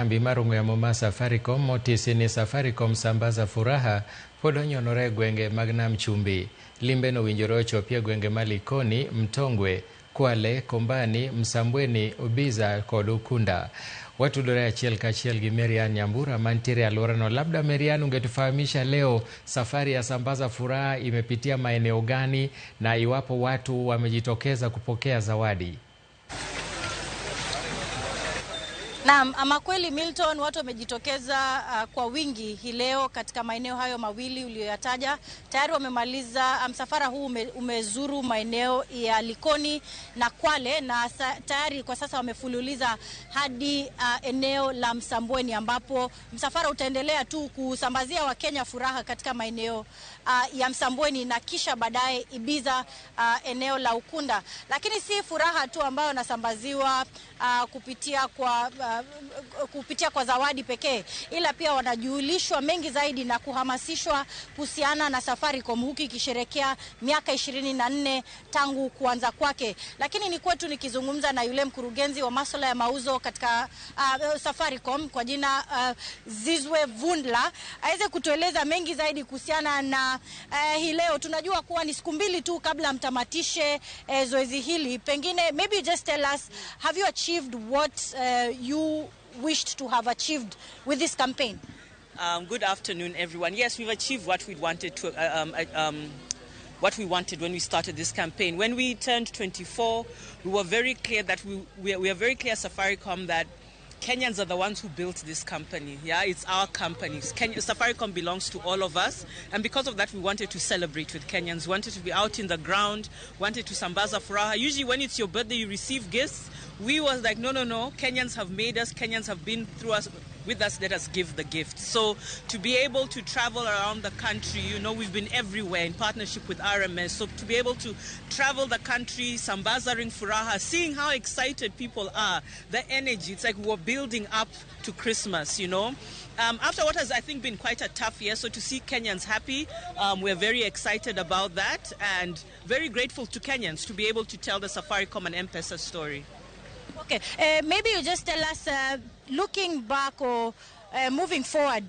Marungu ya Moma Safaricom motisi ni Safaricom sambaza furaha podo nyonore gwenge Magnam Chumbi limbe no winjoro ochopie gwenge Malikoni, Mtongwe, Kwale, Kombani, Msambweni, Ubiza kod Ukunda. Watudore achiel kachiel gi Marian Nyambura mantiere alworano. Labda Marian, ungetufahamisha leo safari ya sambaza furaha imepitia maeneo gani na iwapo watu wamejitokeza kupokea zawadi? Naam, ama kweli Milton, watu wamejitokeza kwa wingi hii leo katika maeneo hayo mawili uliyoyataja. Tayari wamemaliza msafara huu umezuru maeneo ya Likoni na Kwale, na tayari kwa sasa wamefululiza hadi eneo la Msambweni, ambapo msafara utaendelea tu kusambazia Wakenya furaha katika maeneo ya Msambweni na kisha baadaye Ibiza, eneo la Ukunda. Lakini si furaha tu ambayo wanasambaziwa kupitia kwa zawadi pekee, ila pia wanajulishwa mengi zaidi na kuhamasishwa kuhusiana na Safaricom, huku ikisherekea miaka 24 tangu kuanza kwake. Lakini ni kwetu nikizungumza na yule mkurugenzi wa masuala ya mauzo katika Safaricom kwa jina Zizwe Vundla, aweze kutueleza mengi zaidi kuhusiana na hii leo. Tunajua kuwa ni siku mbili tu kabla mtamatishe zoezi hili. Pengine maybe just tell us, have you achieved what you wished to have achieved with this campaign? Good afternoon, everyone. Yes, we've achieved what we wanted to what we wanted when we started this campaign. When we turned 24, we were very clear that we are very clear, Safaricom, that Kenyans are the ones who built this company. Yeah, it's our company. Safaricom belongs to all of us, and because of that, we wanted to celebrate with Kenyans. We wanted to be out in the ground, wanted to sambaza furaha. Usually when it's your birthday, you receive gifts. We was like, no. Kenyans have made us. Kenyans have been through us. With us, let us give the gift. So to be able to travel around the country, we've been everywhere in partnership with RMS. So to be able to travel the country, sambazaring furaha, seeing how excited people are, the energy, it's like we're building up to Christmas, After what has, I think, been quite a tough year, so to see Kenyans happy, we're very excited about that and very grateful to Kenyans to be able to tell the Safaricom and M-Pesa story. Okay, maybe you just tell us, looking back or moving forward,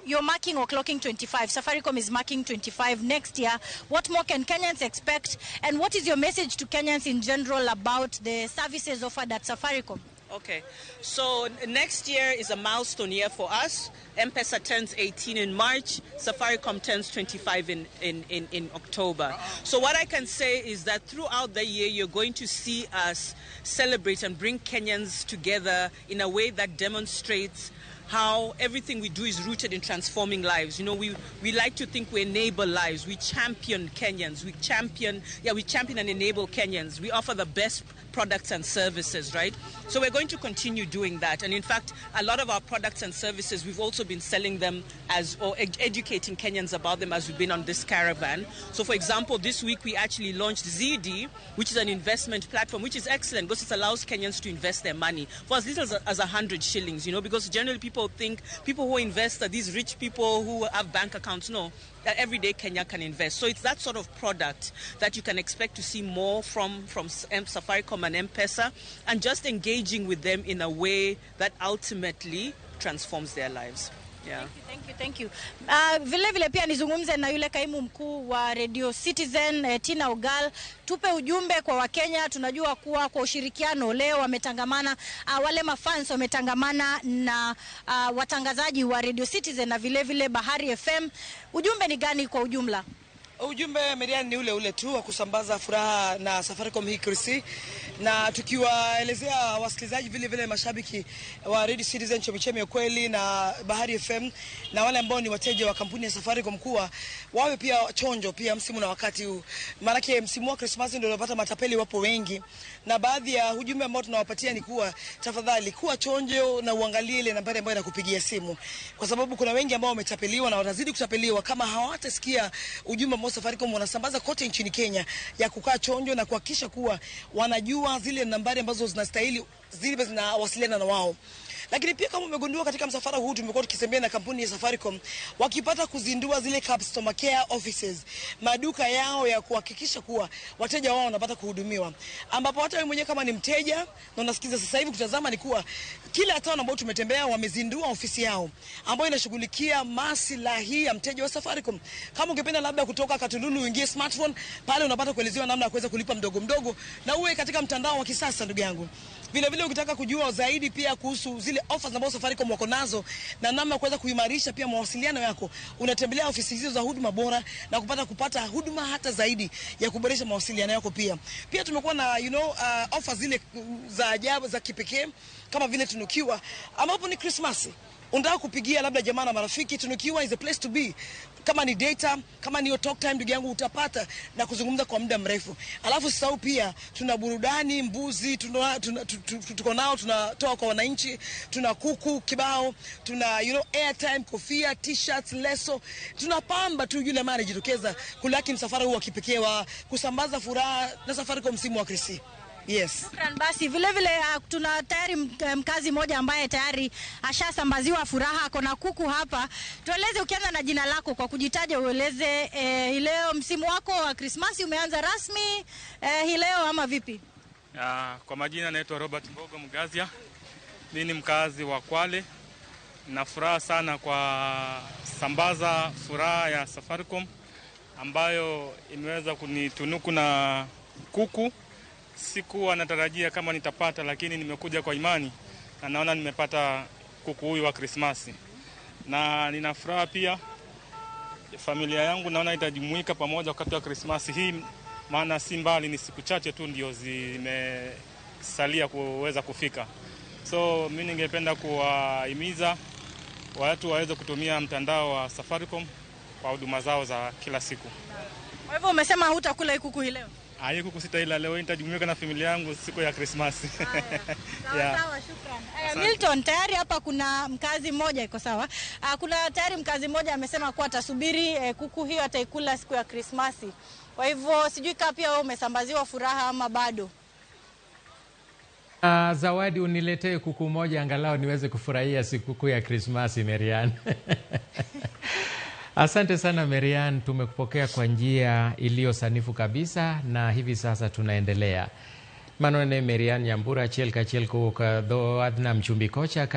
you're marking or clocking 25. Safaricom is marking 25 next year. What more can Kenyans expect? And what is your message to Kenyans in general about the services offered at Safaricom? Okay, so next year is a milestone year for us. M-Pesa turns 18 in March, Safaricom turns 25 in October. So what I can say is that throughout the year, you're going to see us celebrate and bring Kenyans together in a way that demonstrates how everything we do is rooted in transforming lives. We like to think we enable lives. We champion Kenyans. We champion and enable Kenyans. We offer the best products and services, right? So we're going to continue doing that. And in fact, a lot of our products and services, we've also been selling them educating Kenyans about them as we've been on this caravan. So for example, this week we actually launched ZD, which is an investment platform, which is excellent because it allows Kenyans to invest their money for as little as 100 shillings, because generally people think people who invest are these rich people who have bank accounts. No, everyday Kenya can invest. So it's that sort of product that you can expect to see more from Safaricom and M-Pesa, and just engaging with them in a way that ultimately transforms their lives. Yeah. Thank you. Vile pia nizungumze na yule kaimu mkuu wa Radio Citizen, Tina Ogal. Tupe ujumbe kwa Wakenya. Tunajua kuwa kwa ushirikiano leo wametangamana, wale mafans wametangamana na watangazaji wa Radio Citizen na vile Bahari FM. Ujumbe ni gani kwa ujumla? Ujumbe Marian ni ule tu wa kusambaza furaha na Safaricom hii Krisi, na tukiwaelezea wasikilizaji vile mashabiki wa Radio Citizen, Chemichemi ya Kweli na Bahari FM na wale ambao ni wateja wa kampuni ya Safaricom kuwa wawe pia chonjo pia msimu na wakati huu. Maana msimu wa Christmas ndio unapata matapeli wapo wengi, na baadhi ya ujumbe ambao tunawapatia ni kuwa tafadhali kuwa chonjo na uangalie ile nambari ambayo inakupigia simu, kwa sababu kuna wengi ambao wametapeliwa na watazidi kutapeliwa kama hawatasikia ujumbe ambao Safaricom wanasambaza kote nchini Kenya ya kukaa chonjo na kuhakikisha kuwa wanajua zile nambari ambazo zinastahili zile zinawasiliana na wao. Lakini pia kama umegundua katika msafara huu tumekuwa tukisembea na kampuni ya Safaricom wakipata kuzindua zile customer care offices, maduka yao ya kuhakikisha kuwa wateja wao wanapata kuhudumiwa, ambapo hata wewe mwenyewe kama ni mteja na unasikiza sasa hivi kutazama ni kuwa kila town ambao tumetembea wamezindua ofisi yao ambayo inashughulikia maslahi ya mteja wa Safaricom. Kama ungependa labda kutoka Katululu uingie smartphone, pale unapata kuelezewa namna ya kuweza kulipa mdogo mdogo na uwe katika mtandao wa kisasa ndugu yangu. Vile vile ukitaka kujua zaidi pia kuhusu zile offers ambazo Safaricom wako nazo na namna kuweza kuimarisha pia mawasiliano yako, unatembelea ofisi hizo za huduma bora na kupata huduma hata zaidi ya kuboresha mawasiliano yako pia. Pia tumekuwa na offers zile za ajabu za kipekee kama vile tunukiwa ambapo ni Christmas. Unataka kupigia labda jamaa na marafiki, tunukiwa is a place to be. Kama ni data, kama ni talk time ndugu yangu utapata na kuzungumza kwa muda mrefu. Alafu sasa pia tuna burudani, mbuzi, tuko nao tunatoa kwa wananchi, tuna kuku kibao, tuna airtime, kofia, t-shirts, leso. Tunapamba tu yule mara jitokeza kulaki msafara huu wa kipekee wa kusambaza furaha na Safaricom msimu wa Krismasi. Yes. Shukran. Basi vile vile tuna tayari mkazi mmoja ambaye tayari ashasambaziwa furaha, kuna kuku hapa. Tueleze, ukianza na jina lako kwa kujitaja, ueleze leo msimu wako wa Krismasi umeanza rasmi hii leo ama vipi? Kwa majina naitwa Robert Mbogo Mgazia. Mimi ni mkazi wa Kwale. Na furaha sana kwa sambaza furaha ya Safaricom ambayo imeweza kunitunuku na kuku. Sikuwa natarajia kama nitapata, lakini nimekuja kwa imani na naona nimepata kuku huyu wa Krismasi. Na nina furaha pia familia yangu naona itajumuika pamoja wakati wa Krismasi hii, maana si mbali, ni siku chache tu ndio zimesalia kuweza kufika. So mimi ningependa kuwahimiza watu waweze kutumia mtandao wa Safaricom kwa huduma zao za kila siku. Kwa hivyo umesema hutakula kuku hii leo? Hii kuku sitaila leo, nitajumuika na familia yangu siku ya Krismasi. Sawa, shukran. Milton, tayari hapa kuna mkazi mmoja, iko sawa? Kuna tayari mkazi mmoja amesema kuwa atasubiri kuku hiyo ataikula siku ya Krismasi. Kwa hivyo sijui kama pia wewe umesambaziwa furaha ama bado. Zawadi, uniletee kuku moja angalau niweze kufurahia sikukuu ya Krismasi, Marian. Asante sana Marian, tumekupokea kwa njia iliyo sanifu kabisa na hivi sasa tunaendelea. Manone Marian Nyambura chelka chelko ka do adna mchumbi kocha